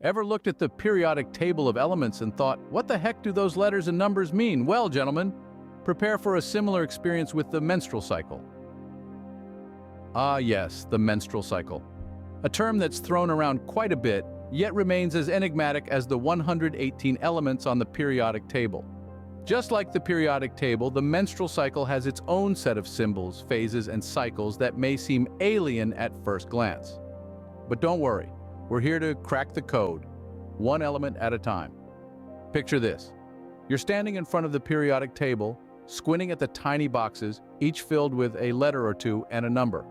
Ever looked at the periodic table of elements and thought, what the heck do those letters and numbers mean? Well, gentlemen, prepare for a similar experience with the menstrual cycle. Ah yes, the menstrual cycle. A term that's thrown around quite a bit, yet remains as enigmatic as the 118 elements on the periodic table. Just like the periodic table, the menstrual cycle has its own set of symbols, phases, and cycles that may seem alien at first glance. But don't worry, we're here to crack the code, one element at a time. Picture this. You're standing in front of the periodic table, squinting at the tiny boxes, each filled with a letter or two and a number.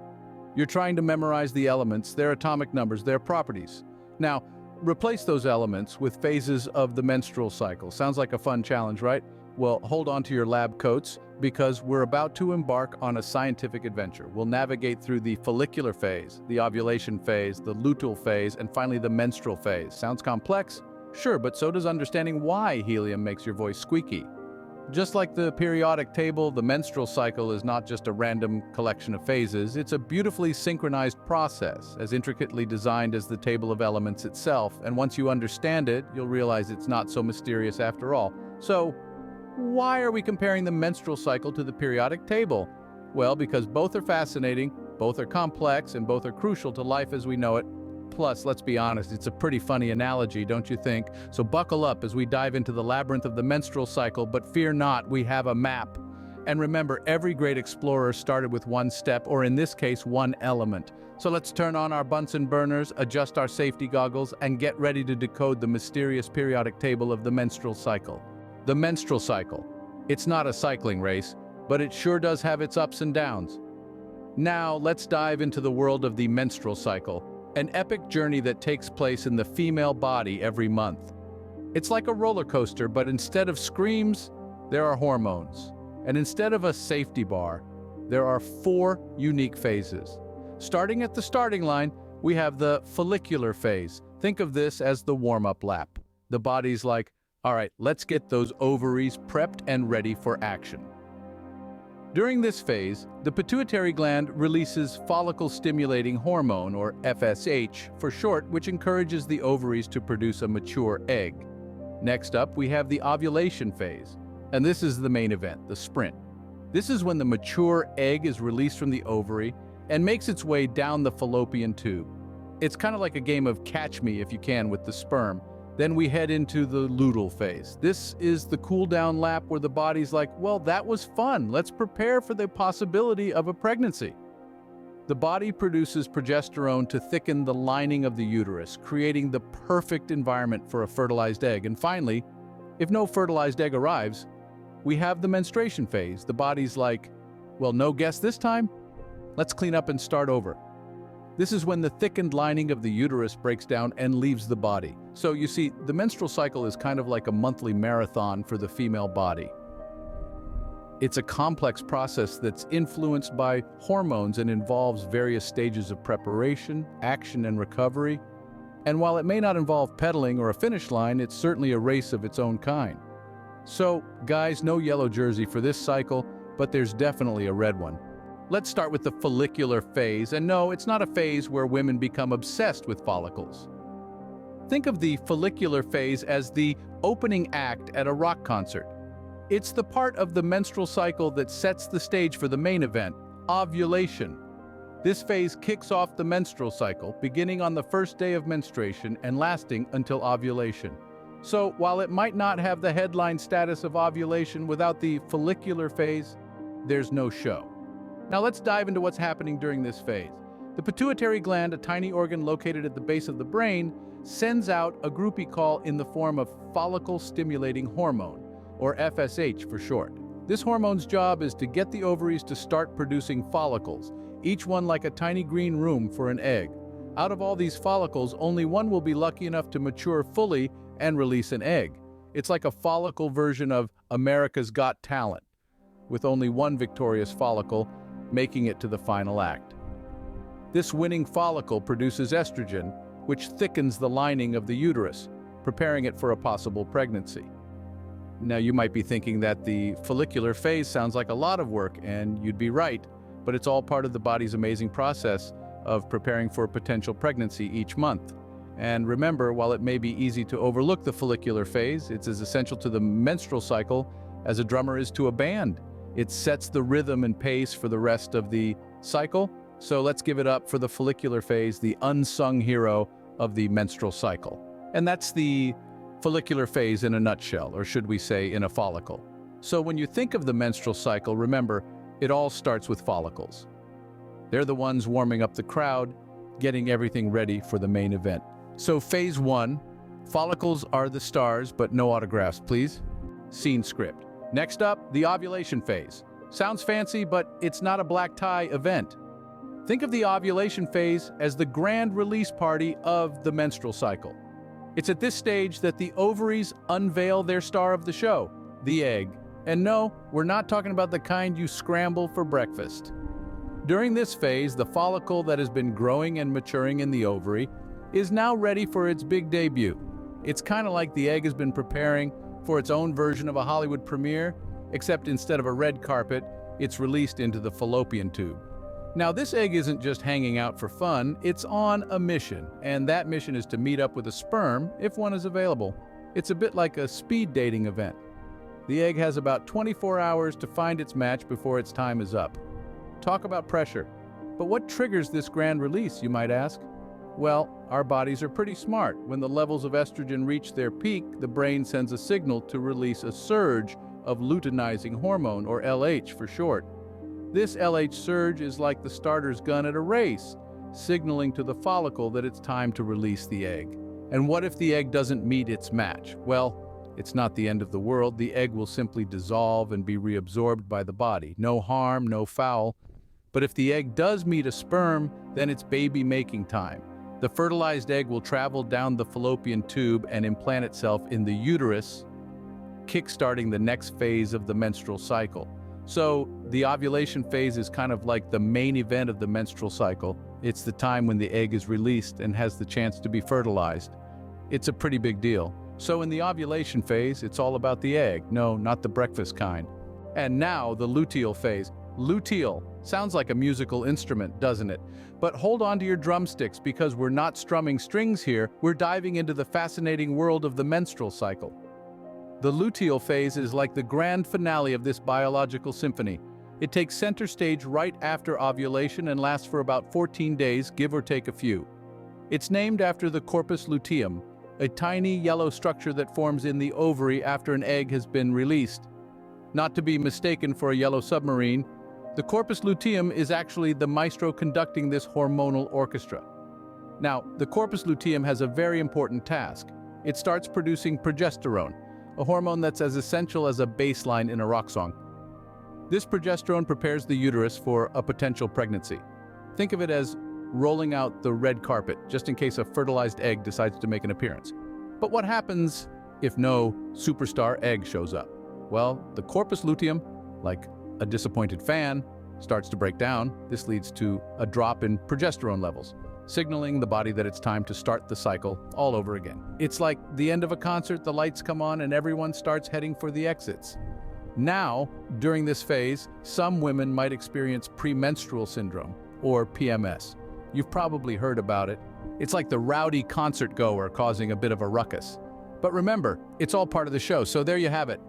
You're trying to memorize the elements, their atomic numbers, their properties. Now, replace those elements with phases of the menstrual cycle. Sounds like a fun challenge, right? Well, hold on to your lab coats because we're about to embark on a scientific adventure. We'll navigate through the follicular phase, the ovulation phase, the luteal phase, and finally the menstrual phase. Sounds complex? Sure, but so does understanding why helium makes your voice squeaky. Just like the periodic table, the menstrual cycle is not just a random collection of phases, it's a beautifully synchronized process, as intricately designed as the table of elements itself, and once you understand it, you'll realize it's not so mysterious after all. So, why are we comparing the menstrual cycle to the periodic table? Well, because both are fascinating, both are complex, and both are crucial to life as we know it. Plus, let's be honest, it's a pretty funny analogy, don't you think? So buckle up as we dive into the labyrinth of the menstrual cycle, but fear not, we have a map. And remember, every great explorer started with one step, or in this case, one element. So let's turn on our Bunsen burners, adjust our safety goggles, and get ready to decode the mysterious periodic table of the menstrual cycle. The menstrual cycle. It's not a cycling race, but it sure does have its ups and downs. Now, let's dive into the world of the menstrual cycle, an epic journey that takes place in the female body every month. It's like a roller coaster, but instead of screams, there are hormones. And instead of a safety bar, there are 4 unique phases. Starting at the starting line, we have the follicular phase. Think of this as the warm-up lap. The body's like, all right, let's get those ovaries prepped and ready for action. During this phase, the pituitary gland releases follicle-stimulating hormone, or FSH for short, which encourages the ovaries to produce a mature egg. Next up, we have the ovulation phase, and this is the main event, the sprint. This is when the mature egg is released from the ovary and makes its way down the fallopian tube. It's kind of like a game of catch me if you can with the sperm. Then we head into the luteal phase. This is the cool-down lap where the body's like, well, that was fun. Let's prepare for the possibility of a pregnancy. The body produces progesterone to thicken the lining of the uterus, creating the perfect environment for a fertilized egg. And finally, if no fertilized egg arrives, we have the menstruation phase. The body's like, well, no guess this time? Let's clean up and start over. This is when the thickened lining of the uterus breaks down and leaves the body. So you see, the menstrual cycle is kind of like a monthly marathon for the female body. It's a complex process that's influenced by hormones and involves various stages of preparation, action, and recovery. And while it may not involve pedaling or a finish line, it's certainly a race of its own kind. So, guys, no yellow jersey for this cycle, but there's definitely a red one. Let's start with the follicular phase, and no, it's not a phase where women become obsessed with follicles. Think of the follicular phase as the opening act at a rock concert. It's the part of the menstrual cycle that sets the stage for the main event, ovulation. This phase kicks off the menstrual cycle, beginning on the first day of menstruation and lasting until ovulation. So, while it might not have the headline status of ovulation without the follicular phase, there's no show. Now let's dive into what's happening during this phase. The pituitary gland, a tiny organ located at the base of the brain, sends out a groupie call in the form of follicle-stimulating hormone, or FSH for short. This hormone's job is to get the ovaries to start producing follicles, each one like a tiny green room for an egg. Out of all these follicles, only one will be lucky enough to mature fully and release an egg. It's like a follicle version of America's Got Talent, with only one victorious follicle making it to the final act. This winning follicle produces estrogen, which thickens the lining of the uterus, preparing it for a possible pregnancy. Now you might be thinking that the follicular phase sounds like a lot of work, and you'd be right, but it's all part of the body's amazing process of preparing for a potential pregnancy each month. And remember, while it may be easy to overlook the follicular phase, it's as essential to the menstrual cycle as a drummer is to a band. It sets the rhythm and pace for the rest of the cycle. So let's give it up for the follicular phase, the unsung hero of the menstrual cycle. And that's the follicular phase in a nutshell, or should we say in a follicle. So when you think of the menstrual cycle, remember, it all starts with follicles. They're the ones warming up the crowd, getting everything ready for the main event. So phase 1, follicles are the stars, but no autographs, please. Scene script. Next up, the ovulation phase. Sounds fancy, but it's not a black tie event. Think of the ovulation phase as the grand release party of the menstrual cycle. It's at this stage that the ovaries unveil their star of the show, the egg. And no, we're not talking about the kind you scramble for breakfast. During this phase, the follicle that has been growing and maturing in the ovary is now ready for its big debut. It's kind of like the egg has been preparing for its own version of a Hollywood premiere, except instead of a red carpet, it's released into the fallopian tube. Now, this egg isn't just hanging out for fun, it's on a mission, and that mission is to meet up with a sperm if one is available. It's a bit like a speed dating event. The egg has about 24 hours to find its match before its time is up. Talk about pressure. But what triggers this grand release, you might ask? Well, our bodies are pretty smart. When the levels of estrogen reach their peak, the brain sends a signal to release a surge of luteinizing hormone, or LH for short. This LH surge is like the starter's gun at a race, signaling to the follicle that it's time to release the egg. And what if the egg doesn't meet its match? Well, it's not the end of the world. The egg will simply dissolve and be reabsorbed by the body. No harm, no foul. But if the egg does meet a sperm, then it's baby-making time. The fertilized egg will travel down the fallopian tube and implant itself in the uterus, kickstarting the next phase of the menstrual cycle. So the ovulation phase is kind of like the main event of the menstrual cycle. It's the time when the egg is released and has the chance to be fertilized. It's a pretty big deal. So in the ovulation phase, it's all about the egg. No, not the breakfast kind. And now the luteal phase. Luteal sounds like a musical instrument, doesn't it? But hold on to your drumsticks, because we're not strumming strings here. We're diving into the fascinating world of the menstrual cycle. The luteal phase is like the grand finale of this biological symphony. It takes center stage right after ovulation and lasts for about 14 days, give or take a few. It's named after the corpus luteum, a tiny yellow structure that forms in the ovary after an egg has been released. Not to be mistaken for a yellow submarine, the corpus luteum is actually the maestro conducting this hormonal orchestra. Now, the corpus luteum has a very important task. It starts producing progesterone, a hormone that's as essential as a bass line in a rock song. This progesterone prepares the uterus for a potential pregnancy. Think of it as rolling out the red carpet, just in case a fertilized egg decides to make an appearance. But what happens if no superstar egg shows up? Well, the corpus luteum, like a disappointed fan, starts to break down. This leads to a drop in progesterone levels, signaling the body that it's time to start the cycle all over again. It's like the end of a concert, the lights come on and everyone starts heading for the exits. Now, during this phase, some women might experience premenstrual syndrome, or PMS. You've probably heard about it. It's like the rowdy concert goer causing a bit of a ruckus. But remember, it's all part of the show, so there you have it.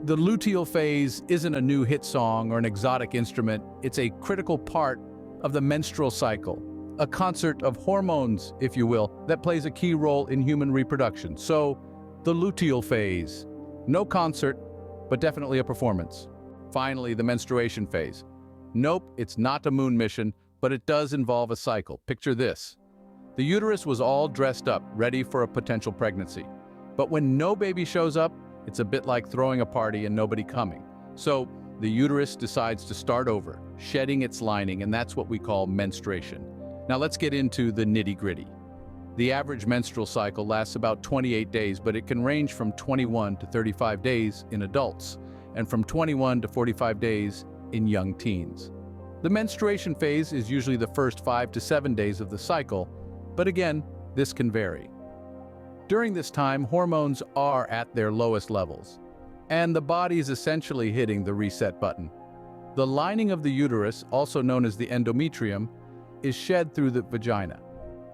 The luteal phase isn't a new hit song or an exotic instrument. It's a critical part of the menstrual cycle, a concert of hormones, if you will, that plays a key role in human reproduction. So, the luteal phase. No concert, but definitely a performance. Finally, the menstruation phase. Nope, it's not a moon mission, but it does involve a cycle. Picture this. The uterus was all dressed up, ready for a potential pregnancy. But when no baby shows up, it's a bit like throwing a party and nobody coming. So the uterus decides to start over, shedding its lining, and that's what we call menstruation. Now let's get into the nitty-gritty. The average menstrual cycle lasts about 28 days, but it can range from 21 to 35 days in adults, and from 21 to 45 days in young teens. The menstruation phase is usually the first 5 to 7 days of the cycle, but again, this can vary. During this time, hormones are at their lowest levels, and the body is essentially hitting the reset button. The lining of the uterus, also known as the endometrium, is shed through the vagina.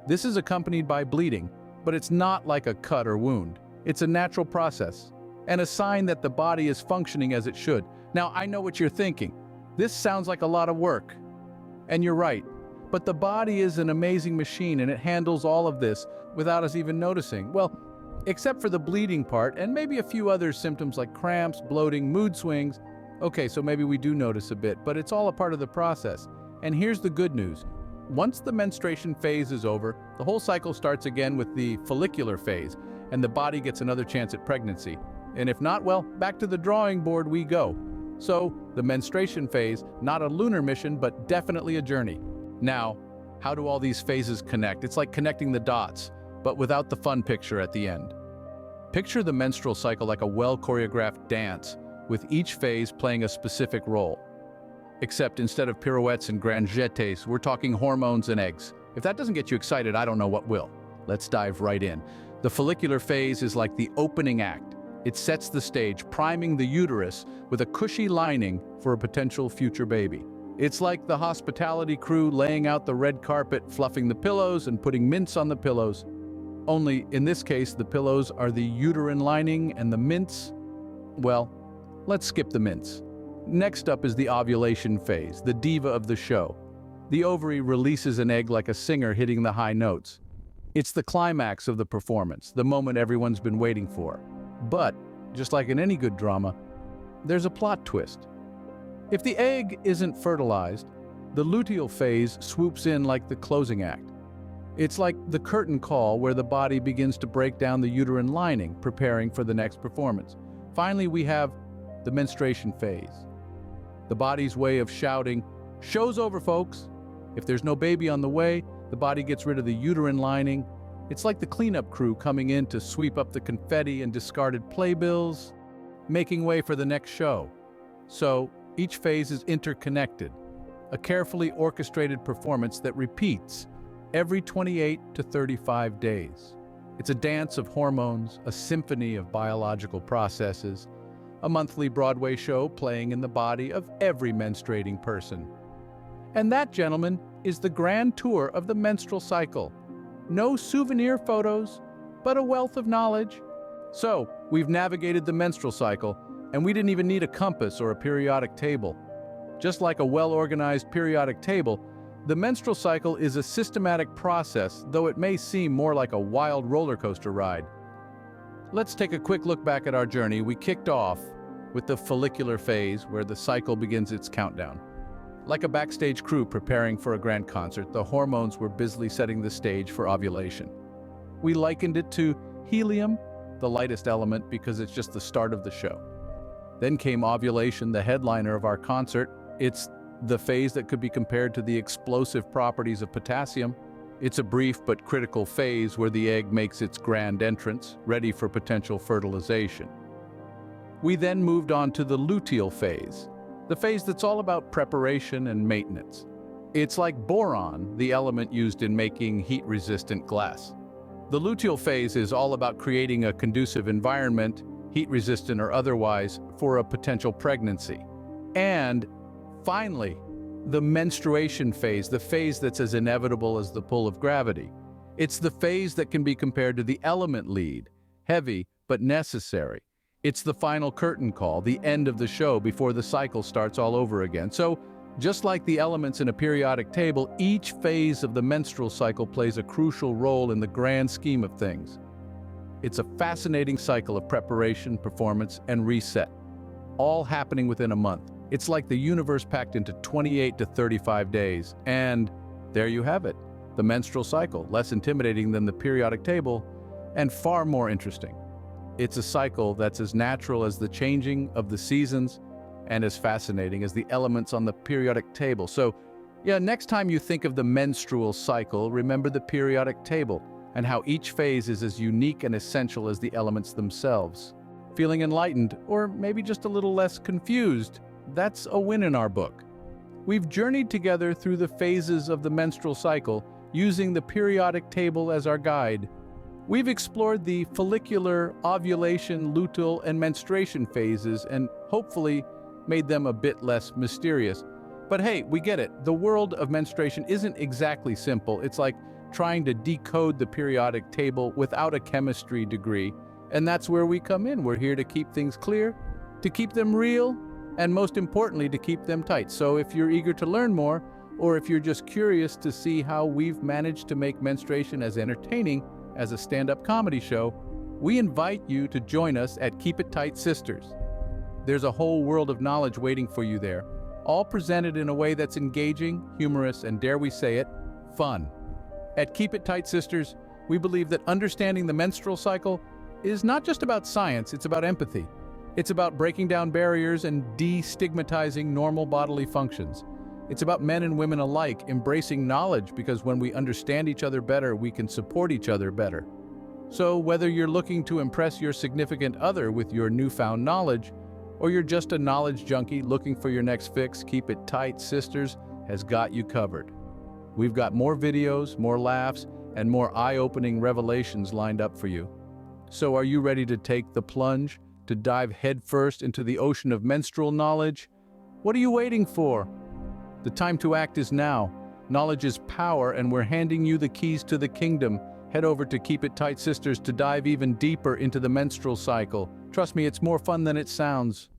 This is accompanied by bleeding, but it's not like a cut or wound. It's a natural process, and a sign that the body is functioning as it should. Now, I know what you're thinking. This sounds like a lot of work. And you're right. But the body is an amazing machine, and it handles all of this without us even noticing. Well, except for the bleeding part, and maybe a few other symptoms like cramps, bloating, mood swings. Okay, so maybe we do notice a bit, but it's all a part of the process. And here's the good news. Once the menstruation phase is over, the whole cycle starts again with the follicular phase, and the body gets another chance at pregnancy. And if not, well, back to the drawing board we go. So, the menstruation phase, not a lunar mission, but definitely a journey. Now, how do all these phases connect? It's like connecting the dots, but without the fun picture at the end. Picture the menstrual cycle like a well-choreographed dance, with each phase playing a specific role. Except instead of pirouettes and grand jetés, we're talking hormones and eggs. If that doesn't get you excited, I don't know what will. Let's dive right in. The follicular phase is like the opening act. It sets the stage, priming the uterus with a cushy lining for a potential future baby. It's like the hospitality crew laying out the red carpet, fluffing the pillows and putting mints on the pillows. Only, in this case, the pillows are the uterine lining and the mints, well, let's skip the mints. Next up is the ovulation phase, the diva of the show. The ovary releases an egg like a singer hitting the high notes. It's the climax of the performance, the moment everyone's been waiting for. But, just like in any good drama, there's a plot twist. If the egg isn't fertilized, the luteal phase swoops in like the closing act. It's like the curtain call where the body begins to break down the uterine lining, preparing for the next performance. Finally, we have the menstruation phase. The body's way of shouting, "Show's over, folks!" If there's no baby on the way, the body gets rid of the uterine lining. It's like the cleanup crew coming in to sweep up the confetti and discarded playbills, making way for the next show. So, each phase is interconnected, a carefully orchestrated performance that repeats every 28 to 35 days. It's a dance of hormones, a symphony of biological processes, a monthly Broadway show playing in the body of every menstruating person. And that, gentlemen, is the grand tour of the menstrual cycle. No souvenir photos, but a wealth of knowledge. So, we've navigated the menstrual cycle, and we didn't even need a compass or a periodic table. Just like a well-organized periodic table, the menstrual cycle is a systematic process, though it may seem more like a wild roller coaster ride. Let's take a quick look back at our journey. We kicked off with the follicular phase, where the cycle begins its countdown. Like a backstage crew preparing for a grand concert, the hormones were busily setting the stage for ovulation. We likened it to helium, the lightest element, because it's just the start of the show. Then came ovulation, the headliner of our concert. It's the phase that could be compared to the explosive properties of potassium. It's a brief but critical phase where the egg makes its grand entrance, ready for potential fertilization. We then moved on to the luteal phase, the phase that's all about preparation and maintenance. It's like boron, the element used in making heat-resistant glass. The luteal phase is all about creating a conducive environment, heat-resistant or otherwise, for a potential pregnancy. And finally, the menstruation phase, the phase that's as inevitable as the pull of gravity. It's the phase that can be compared to the element lead, heavy but necessary. It's the final curtain call, the end of the show before the cycle starts all over again. So, just like the elements in a periodic table, each phase of the menstrual cycle plays a crucial role in the grand scheme of things. It's a fascinating cycle of preparation, performance, and reset, all happening within a month. It's like the universe packed into 28 to 35 days. And there you have it, the menstrual cycle, less intimidating than the periodic table, and far more interesting. It's a cycle that's as natural as the changing of the seasons and as fascinating as the elements on the periodic table. So, yeah, next time you think of the menstrual cycle, remember the periodic table and how each phase is as unique and essential as the elements themselves. Feeling enlightened, or maybe just a little less confused? That's a win in our book. We've journeyed together through the phases of the menstrual cycle, using the periodic table as our guide. We've explored the follicular, ovulation, luteal, and menstruation phases and hopefully made them a bit less mysterious. But hey, we get it. The world of menstruation isn't exactly simple. It's like trying to decode the periodic table without a chemistry degree. And that's where we come in. We're here to keep things clear, to keep them real, and most importantly, to keep them tight. So if you're eager to learn more, or if you're just curious to see how we've managed to make menstruation as entertaining as a stand-up comedy show, we invite you to join us at Keep It Tight Sisters. There's a whole world of knowledge waiting for you there, all presented in a way that's engaging, humorous, and dare we say it, fun. At Keep It Tight Sisters, we believe that understanding the menstrual cycle is not just about science, it's about empathy. It's about breaking down barriers and destigmatizing normal bodily functions. It's about men and women alike embracing knowledge, because when we understand each other better, we can support each other better. So whether you're looking to impress your significant other with your newfound knowledge, or you're just a knowledge junkie looking for your next fix, Keep It Tight Sisters has got you covered. We've got more videos, more laughs, and more eye-opening revelations lined up for you. So are you ready to take the plunge, to dive headfirst into the ocean of menstrual knowledge? What are you waiting for? The time to act is now. Knowledge is power, and we're handing you the keys to the kingdom. Head over to Keep It Tight Sisters to dive even deeper into the menstrual cycle. Trust me, it's more fun than it sounds.